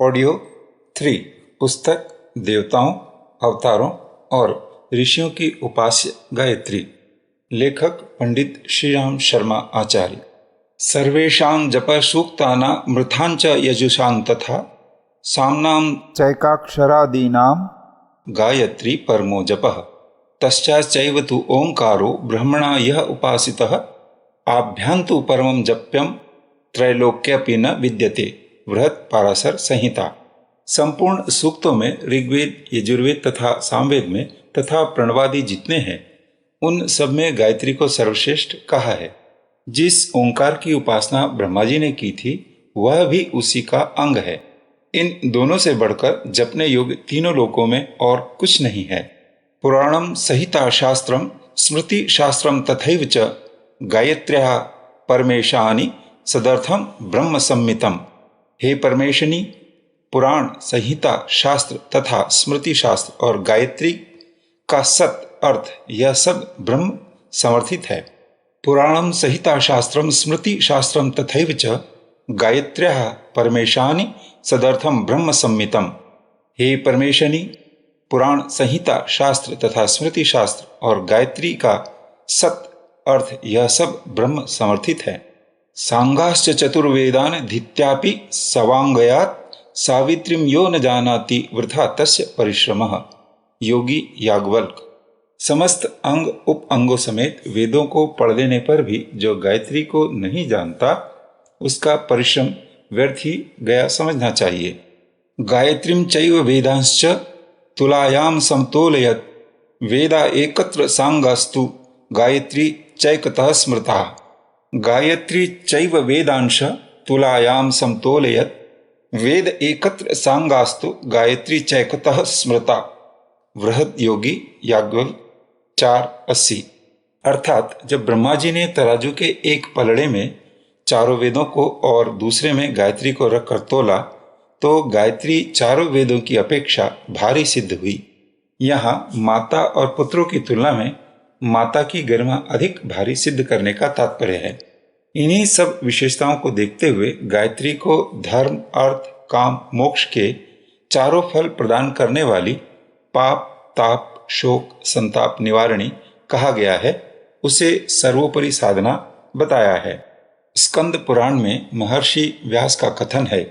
Audio 3 पुस्तक देवताओं, अवतारों और ऋषियों की उपास्य गायत्री। लेखक पंडित श्रीराम शर्मा आचार्य। सर्वेषां जप सूक्तानां मृथांच यजुषां तथा साम्नां चैकाक्षरादीनां गायत्री परमो जपः। तस्याच्चैव तु ओंकारो ब्रह्मणा यः उपासितः आभ्यान्तु परमं जप्यं त्रैलोक्यपि न विद्यते। बृहत् पाराशर संहिता। संपूर्ण सूक्तों में ऋग्वेद, यजुर्वेद तथा सामवेद में तथा प्रणवादि जितने हैं उन सब में गायत्री को सर्वश्रेष्ठ कहा है। जिस ओंकार की उपासना ब्रह्मा जी ने की थी वह भी उसी का अंग है। इन दोनों से बढ़कर जपने योग्य तीनों लोकों में और कुछ नहीं है। पुराणम सहिता शास्त्रम स्मृति शास्त्रम तथैव च गायत्र्याः परमेशानि सदर्थम ब्रह्म सम्मितम। हे परमेशनी, पुराण, संहिता, शास्त्र तथा स्मृति शास्त्र और गायत्री का सत अर्थ यह सब ब्रह्म समर्थित है। पुराणम संहिता शास्त्रम स्मृति शास्त्रम तथैव च गायत्र्याः परमेशानि सदर्थम ब्रह्म सम्मितम। हे परमेशनी, पुराण, संहिता, शास्त्र तथा स्मृति शास्त्र और गायत्री का सत अर्थ यह सब ब्रह्म समर्थित है। सांगाश्च चतुर्वेदान धित्यापि सवांगयात् सावित्रीम यो न जानाति वृथा तस्य परिश्रमः। योगी याज्ञवल्क्य। समस्त अंग उप अंगों समेत वेदों को पढ़ लेने पर भी जो गायत्री को नहीं जानता उसका परिश्रम व्यर्थ ही गया समझना चाहिए। गायत्रीम चैव वेदांश्च तुलायाम समतोलयत् वेदा एकत्र सांगास्तु गायत्री चैकतः स्मृता। गायत्री चैव वेदांश तुलायाम समतोलयत् वेद एकत्र सांगास्तु गायत्री चैकतः स्मृता। बृहद योगी याज्ञवल्क्य 4:80। अर्थात जब ब्रह्मा जी ने तराजू के एक पलड़े में चारों वेदों को और दूसरे में गायत्री को रखकर तोला तो गायत्री चारों वेदों की अपेक्षा भारी सिद्ध हुई। यहाँ माता और पुत्रों की तुलना में माता की गरिमा अधिक भारी सिद्ध करने का तात्पर्य है। इन्हीं सब विशेषताओं को देखते हुए गायत्री को धर्म, अर्थ, काम, मोक्ष के चारों फल प्रदान करने वाली पाप, ताप, शोक, संताप निवारणी कहा गया है। उसे सर्वोपरि साधना बताया है। स्कंद पुराण में महर्षि व्यास का कथन है,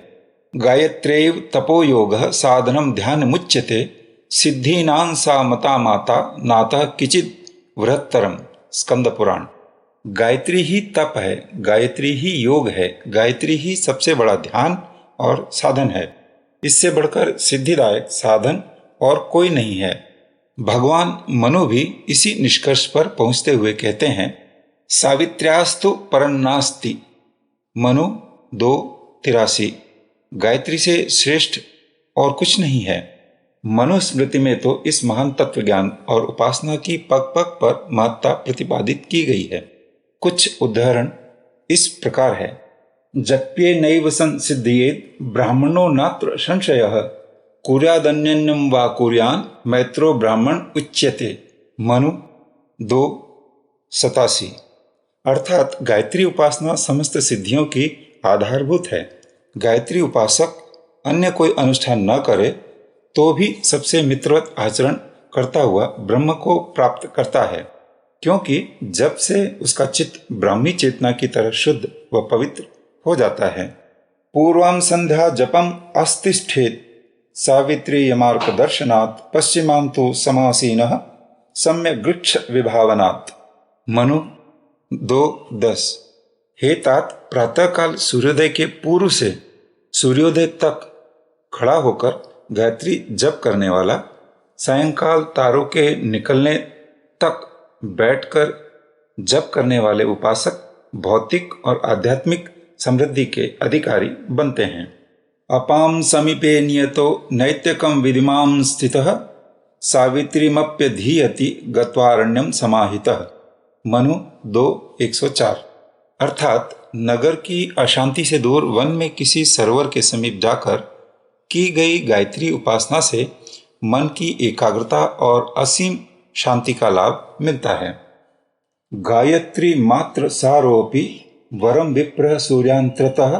गायत्र्यैव तपो योगः साधनम ध्यान मुच्यते सिद्धीनां सा मता माता नातः किचित् वृहत्तरम। स्कंद पुराण। गायत्री ही तप है, गायत्री ही योग है, गायत्री ही सबसे बड़ा ध्यान और साधन है। इससे बढ़कर सिद्धिदायक साधन और कोई नहीं है। भगवान मनु भी इसी निष्कर्ष पर पहुंचते हुए कहते हैं, सावित्र्यास्तु परन्नास्ति। मनु 2:83। गायत्री से श्रेष्ठ और कुछ नहीं है। मनुस्मृति में तो इस महान तत्व ज्ञान और उपासना की पग पग पर महत्ता प्रतिपादित की गई है। कुछ उदाहरण इस प्रकार है, जप्ये नैव संसिद्धयेत् ब्राह्मणो नात्र संशयः कुर्यादन्यन्नं वा कुर्यान् मैत्रो ब्राह्मण उच्यते। मनु 2:87। अर्थात गायत्री उपासना समस्त सिद्धियों की आधारभूत है। गायत्री उपासक अन्य कोई अनुष्ठान न करे तो भी सबसे मित्रवत आचरण करता हुआ ब्रह्म को प्राप्त करता है, क्योंकि जब से उसका चित्त ब्राह्मी चेतना की तरह शुद्ध व पवित्र हो जाता है। पूर्वां संध्या जपम अस्तिष्ठेत सावित्री यमार्क दर्शनात् पश्चिमां तु समासीनः सम्यक वृक्ष विभावनात्। मनु 2:10। हे तात, प्रातःकाल सूर्योदय के पूर्व से सूर्योदय तक खड़ा होकर गायत्री जप करने वाला, सायंकाल तारों के निकलने तक बैठकर जप करने वाले उपासक भौतिक और आध्यात्मिक समृद्धि के अधिकारी बनते हैं। अपाम समीपे नियतो नैत्यकम विधिमां स्थितः सावित्रीमप्यधीयति गत्वारण्यम समाहितः। मनु 2:104। अर्थात नगर की अशांति से दूर वन में किसी सरोवर के समीप जाकर की गई गायत्री उपासना से मन की एकाग्रता और असीम शांति का लाभ मिलता है। गायत्री मात्र सारोपि वरम विप्र सूर्यांतरतः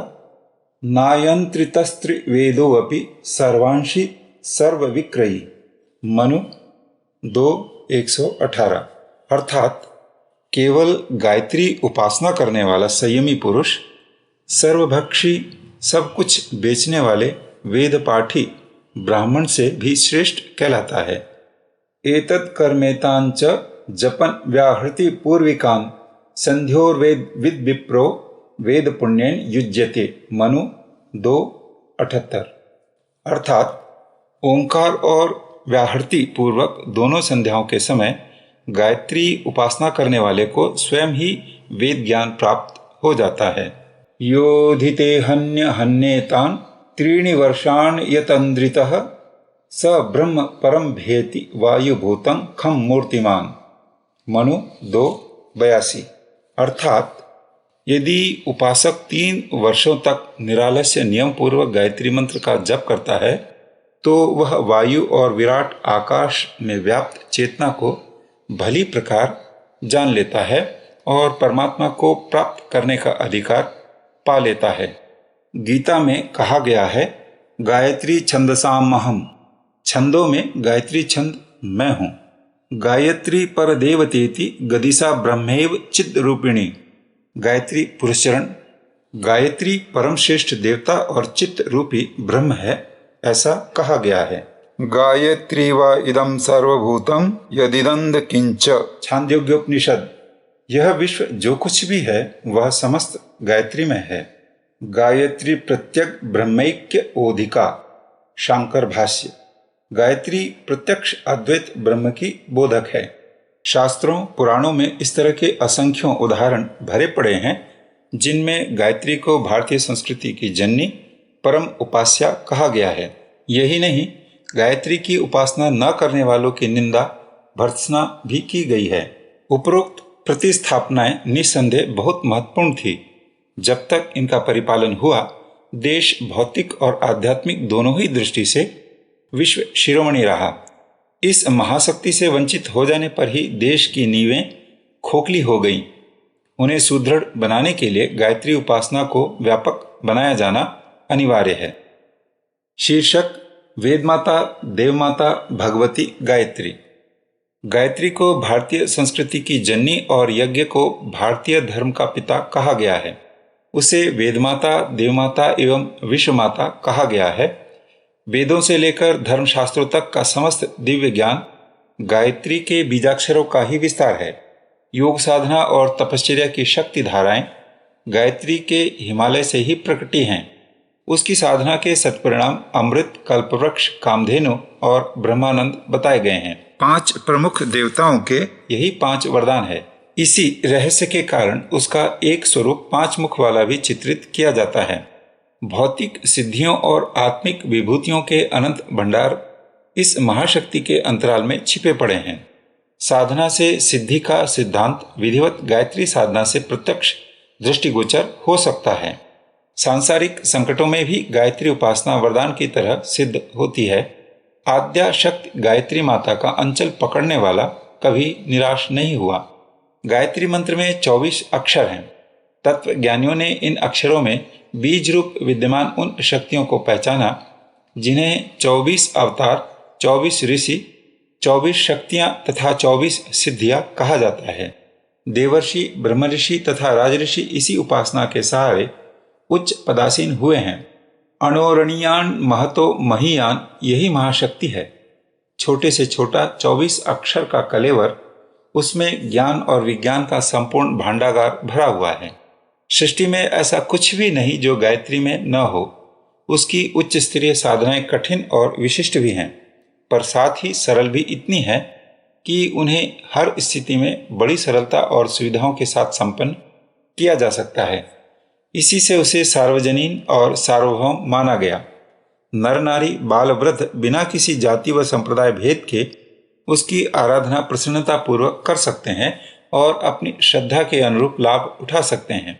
नायंत्रितस्त्रिवेदोऽपि सर्वांशी सर्वविक्रयी। मनु 2:118। अर्थात केवल गायत्री उपासना करने वाला संयमी पुरुष सर्वभक्षी सब कुछ बेचने वाले वेद पाठी ब्राह्मण से भी श्रेष्ठ कहलाता है। एतत् कर्मेतांच जपन व्याहृति पूर्विकान संध्योर्वेद विद विप्रो वेद पुण्येन युज्यते। मनु 2:78। अर्थात ओंकार और व्याहृति पूर्वक दोनों संध्याओं के समय गायत्री उपासना करने वाले को स्वयं ही वेद ज्ञान प्राप्त हो जाता है। योधिते हन्य हन्येतान त्रीणि वर्षाण यतन्द्रितः स ब्रह्म परम भेति वायुभूतं खम मूर्तिमान। मनु 2:82। अर्थात यदि उपासक 3 वर्षों तक निरालस्य नियम पूर्वक गायत्री मंत्र का जप करता है तो वह वायु और विराट आकाश में व्याप्त चेतना को भली प्रकार जान लेता है और परमात्मा को प्राप्त करने का अधिकार पा लेता है। गीता में कहा गया है, गायत्री छंदसामहम, छंदों में गायत्री छंद मैं हूँ। गायत्री परदेवतेति गदिसा ब्रह्मैव चिद रूपिणी। गायत्री पुरुषचरण, गायत्री परम श्रेष्ठ देवता और चित्त रूपी ब्रह्म है, ऐसा कहा गया है। गायत्री व इदम सर्वभूतम यदिदंद किंच। छांदोग्योपनिषद। यह विश्व जो कुछ भी है वह समस्त गायत्री में है। गायत्री प्रत्यक ब्रह्मैक्य ओधिका। शांकर भाष्य। गायत्री प्रत्यक्ष अद्वैत ब्रह्म की बोधक है। शास्त्रों पुराणों में इस तरह के असंख्यों उदाहरण भरे पड़े हैं जिनमें गायत्री को भारतीय संस्कृति की जननी परम उपास्या कहा गया है। यही नहीं, गायत्री की उपासना न करने वालों की निंदा भर्त्सना भी की गई है। उपरोक्त प्रतिस्थापनाएं निस्संदेह बहुत महत्वपूर्ण थी। जब तक इनका परिपालन हुआ, देश भौतिक और आध्यात्मिक दोनों ही दृष्टि से विश्व शिरोमणि रहा। इस महाशक्ति से वंचित हो जाने पर ही देश की नींवें खोखली हो गईं। उन्हें सुदृढ़ बनाने के लिए गायत्री उपासना को व्यापक बनाया जाना अनिवार्य है। शीर्षक वेदमाता देवमाता भगवती गायत्री। गायत्री को भारतीय संस्कृति की जननी और यज्ञ को भारतीय धर्म का पिता कहा गया है। उसे वेदमाता, देवमाता एवं विश्वमाता कहा गया है। वेदों से लेकर धर्मशास्त्रों तक का समस्त दिव्य ज्ञान गायत्री के बीजाक्षरों का ही विस्तार है। योग साधना और तपश्चर्या की शक्ति धाराएं गायत्री के हिमालय से ही प्रकटी हैं। उसकी साधना के सत्परिणाम अमृत, कल्पवृक्ष, कामधेनु और ब्रह्मानंद बताए गए हैं। 5 प्रमुख देवताओं के यही 5 वरदान है। इसी रहस्य के कारण उसका एक स्वरूप 5 मुख वाला भी चित्रित किया जाता है। भौतिक सिद्धियों और आत्मिक विभूतियों के अनंत भंडार इस महाशक्ति के अंतराल में छिपे पड़े हैं। साधना से सिद्धि का सिद्धांत विधिवत गायत्री साधना से प्रत्यक्ष दृष्टिगोचर हो सकता है। सांसारिक संकटों में भी गायत्री उपासना वरदान की तरह सिद्ध होती है। आद्या शक्ति गायत्री माता का अंचल पकड़ने वाला कभी निराश नहीं हुआ। गायत्री मंत्र में 24 अक्षर हैं। तत्व ज्ञानियों ने इन अक्षरों में बीज रूप विद्यमान उन शक्तियों को पहचाना जिन्हें 24 अवतार, 24 ऋषि, 24 शक्तियां तथा 24 सिद्धियां कहा जाता है। देवर्षि, ब्रह्मऋषि तथा राजऋषि इसी उपासना के सहारे उच्च पदासीन हुए हैं। अणोरणीयान महतो महीयान यही महाशक्ति है। छोटे से छोटा 24 अक्षर का कलेवर, उसमें ज्ञान और विज्ञान का संपूर्ण भांडागार भरा हुआ है। सृष्टि में ऐसा कुछ भी नहीं जो गायत्री में न हो। उसकी उच्च स्तरीय साधनाएं कठिन और विशिष्ट भी हैं, पर साथ ही सरल भी इतनी है कि उन्हें हर स्थिति में बड़ी सरलता और सुविधाओं के साथ संपन्न किया जा सकता है। इसी से उसे सार्वजनीन और सार्वभौम माना गया। नर नारी बाल वृद्ध बिना किसी जाति व संप्रदाय भेद के उसकी आराधना प्रसन्नता पूर्वक कर सकते हैं और अपनी श्रद्धा के अनुरूप लाभ उठा सकते हैं।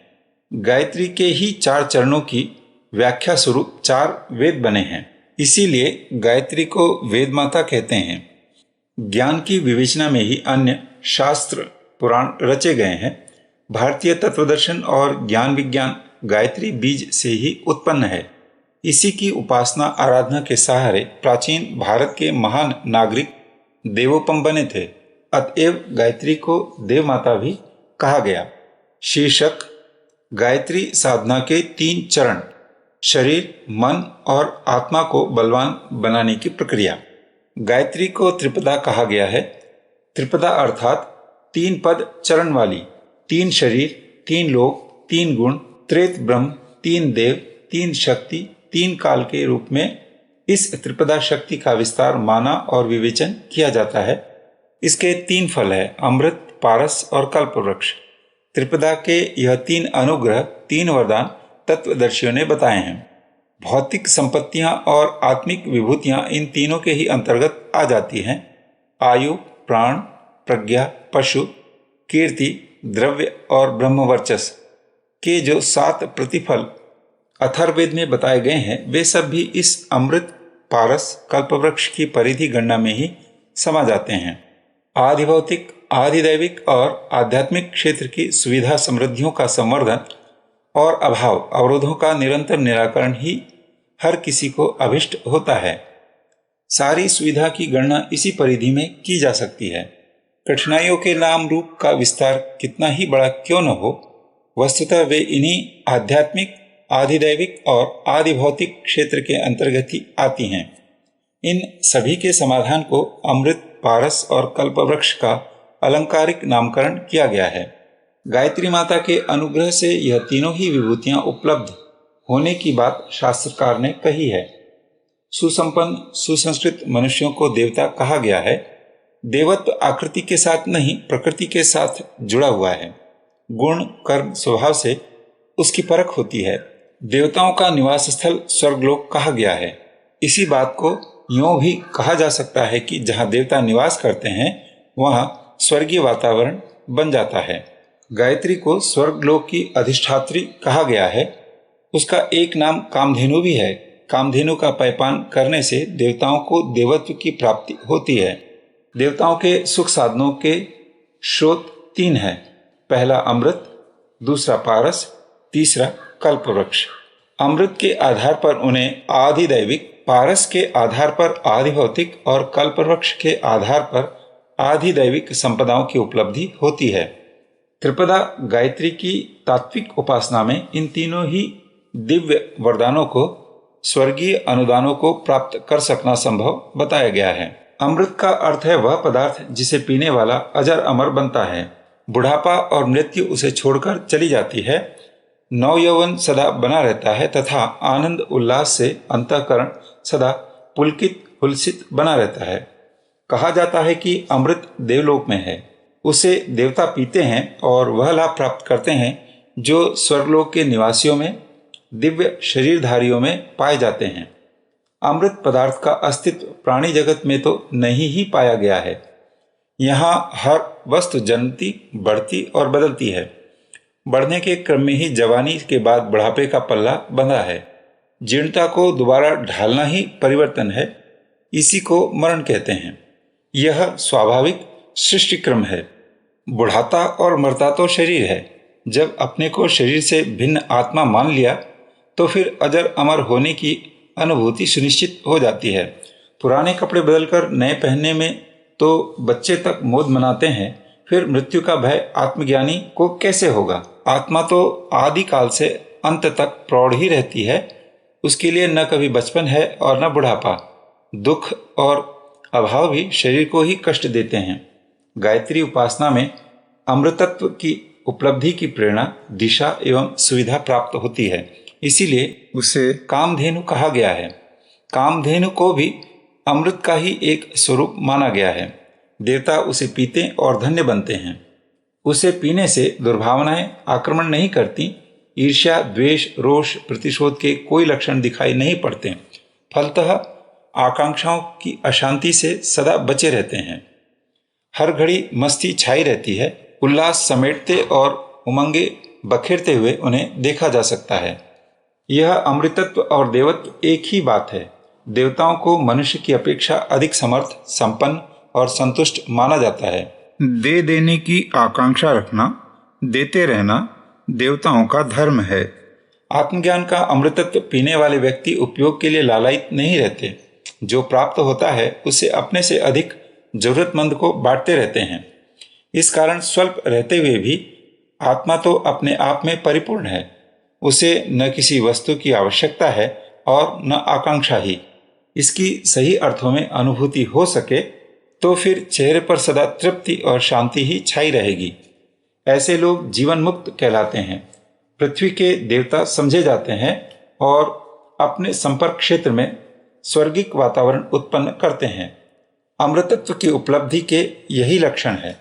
गायत्री के ही 4 चरणों की व्याख्या स्वरूप 4 वेद बने हैं, इसीलिए गायत्री को वेद माता कहते हैं। ज्ञान की विवेचना में ही अन्य शास्त्र पुराण रचे गए हैं। भारतीय तत्वदर्शन और ज्ञान विज्ञान गायत्री बीज से ही उत्पन्न है। इसी की उपासना आराधना के सहारे प्राचीन भारत के महान नागरिक देवोपम बने थे। अतएव गायत्री को देव माता भी कहा गया। शीर्षक: गायत्री साधना के 3 चरण, शरीर, मन और आत्मा को बलवान बनाने की प्रक्रिया। गायत्री को त्रिपदा कहा गया है। त्रिपदा अर्थात 3 पद चरण वाली, 3 शरीर, 3 लोक, 3 गुण, त्रेत ब्रह्म, 3 देव, 3 शक्ति, 3 काल के रूप में इस त्रिपदा शक्ति का विस्तार माना और विवेचन किया जाता है। इसके 3 फल है, अमृत, पारस और कल्पवृक्ष। त्रिपदा के यह 3 अनुग्रह, 3 वरदान तत्वदर्शियों ने बताए हैं। भौतिक संपत्तियां और आत्मिक विभूतियां इन तीनों के ही अंतर्गत आ जाती हैं। आयु, प्राण, प्रज्ञा, पशु, कीर्ति, द्रव्य और ब्रह्मवर्चस के जो 7 प्रतिफल अथर्ववेद में बताए गए हैं, वे सब भी इस अमृत, पारस, कल्पवृक्ष की परिधि गणना में ही समा जाते हैं। आदि भौतिक, आदि दैविक और आध्यात्मिक क्षेत्र की सुविधा समृद्धियों का संवर्धन और अभाव अवरोधों का निरंतर निराकरण ही हर किसी को अभिष्ट होता है। सारी सुविधा की गणना इसी परिधि में की जा सकती है। कठिनाइयों के नाम रूप का विस्तार कितना ही बड़ा क्यों न हो, वस्तुतः वे इन्हीं आध्यात्मिक, आधिदैविक और आदि भौतिक क्षेत्र के अंतर्गत ही आती हैं। इन सभी के समाधान को अमृत, पारस और कल्पवृक्ष का अलंकारिक नामकरण किया गया है। गायत्री माता के अनुग्रह से यह तीनों ही विभूतियां उपलब्ध होने की बात शास्त्रकार ने कही है। सुसंपन्न, सुसंस्कृत मनुष्यों को देवता कहा गया है। देवत्व आकृति के साथ नहीं, प्रकृति के साथ जुड़ा हुआ है। गुण, कर्म, स्वभाव से उसकी परख होती है। देवताओं का निवास स्थल स्वर्गलोक कहा गया है। इसी बात को यूं भी कहा जा सकता है कि जहां देवता निवास करते हैं वहां स्वर्गीय वातावरण बन जाता है। गायत्री को स्वर्गलोक की अधिष्ठात्री कहा गया है। उसका एक नाम कामधेनु भी है। कामधेनु का पैपान करने से देवताओं को देवत्व की प्राप्ति होती है। देवताओं के सुख साधनों के स्रोत 3 हैं। पहला अमृत, दूसरा पारस, तीसरा कल्पवृक्ष। अमृत के आधार पर उन्हें आधिदैविक, पारस के आधार पर आधिभौतिक और कल्पवृक्ष के आधार पर आधिदैविक संपदाओं की उपलब्धि होती है। त्रिपदा गायत्री की तात्विक उपासना में इन तीनों ही दिव्य वरदानों को, स्वर्गीय अनुदानों को प्राप्त कर सकना संभव बताया गया है। अमृत का अर्थ है वह पदार्थ जिसे पीने वाला अजर अमर बनता है। बुढ़ापा और मृत्यु उसे छोड़कर चली जाती है। नवयौवन सदा बना रहता है तथा आनंद उल्लास से अंतःकरण सदा पुलकित हुलसित बना रहता है। कहा जाता है कि अमृत देवलोक में है। उसे देवता पीते हैं और वह लाभ प्राप्त करते हैं जो स्वर्गलोक के निवासियों में, दिव्य शरीरधारियों में पाए जाते हैं। अमृत पदार्थ का अस्तित्व प्राणी जगत में तो नहीं ही पाया गया है। यहाँ हर वस्तु जन्मती, बढ़ती और बदलती है। बढ़ने के क्रम में ही जवानी के बाद बुढ़ापे का पल्ला बंधा है। जीर्णता को दोबारा ढालना ही परिवर्तन है। इसी को मरण कहते हैं। यह स्वाभाविक सृष्टि क्रम है। बुढ़ाता और मरता तो शरीर है। जब अपने को शरीर से भिन्न आत्मा मान लिया तो फिर अजर अमर होने की अनुभूति सुनिश्चित हो जाती है। पुराने कपड़े बदलकर नए पहनने में तो बच्चे तक मौज मनाते हैं, फिर मृत्यु का भय आत्मज्ञानी को कैसे होगा? आत्मा तो आदि काल से अंत तक प्रौढ़ ही रहती है। उसके लिए न कभी बचपन है और न बुढ़ापा। दुख और अभाव भी शरीर को ही कष्ट देते हैं। गायत्री उपासना में अमृतत्व की उपलब्धि की प्रेरणा, दिशा एवं सुविधा प्राप्त होती है। इसीलिए उसे कामधेनु कहा गया है। कामधेनु को भी अमृत का ही एक स्वरूप माना गया है। देवता उसे पीते और धन्य बनते हैं। उसे पीने से दुर्भावनाएं आक्रमण नहीं करती। ईर्ष्या, द्वेष, रोष, प्रतिशोध के कोई लक्षण दिखाई नहीं पड़ते। फलतः आकांक्षाओं की अशांति से सदा बचे रहते हैं। हर घड़ी मस्ती छाई रहती है। उल्लास समेटते और उमंगे बखेरते हुए उन्हें देखा जा सकता है। यह अमृतत्व और देवत्व एक ही बात है। देवताओं को मनुष्य की अपेक्षा अधिक समर्थ, संपन्न और संतुष्ट माना जाता है। दे देने की आकांक्षा रखना, देते रहना देवताओं का धर्म है। आत्मज्ञान का अमृतत्व पीने वाले व्यक्ति उपयोग के लिए लालायित नहीं रहते। जो प्राप्त होता है उसे अपने से अधिक जरूरतमंद को बांटते रहते हैं। इस कारण स्वल्प रहते हुए भी आत्मा तो अपने आप में परिपूर्ण है। उसे न किसी वस्तु की आवश्यकता है और न आकांक्षा ही। इसकी सही अर्थों में अनुभूति हो सके तो फिर चेहरे पर सदा तृप्ति और शांति ही छाई रहेगी। ऐसे लोग जीवन मुक्त कहलाते हैं, पृथ्वी के देवता समझे जाते हैं और अपने संपर्क क्षेत्र में स्वर्गिक वातावरण उत्पन्न करते हैं। अमृतत्व की उपलब्धि के यही लक्षण है।